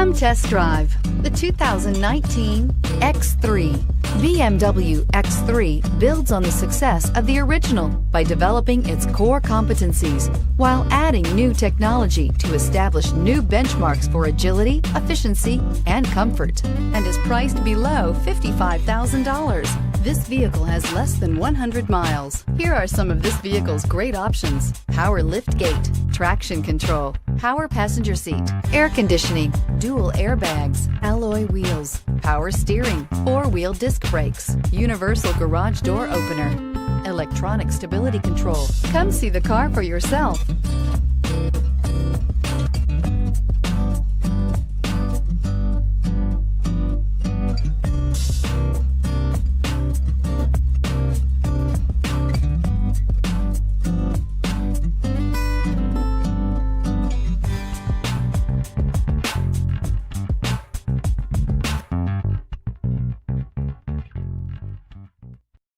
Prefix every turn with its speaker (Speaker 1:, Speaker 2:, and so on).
Speaker 1: Come test drive the 2019 X3. BMW X3 builds on the success of the original by developing its core competencies while adding new technology to establish new benchmarks for agility, efficiency, and comfort, and is priced below $55,000. This vehicle has less than 100 miles. Here are some of this vehicle's great options: power liftgate, traction control, power passenger seat, air conditioning, dual airbags, alloy wheels, power steering, four-wheel disc brakes, universal garage door opener, electronic stability control. Come see the car for yourself.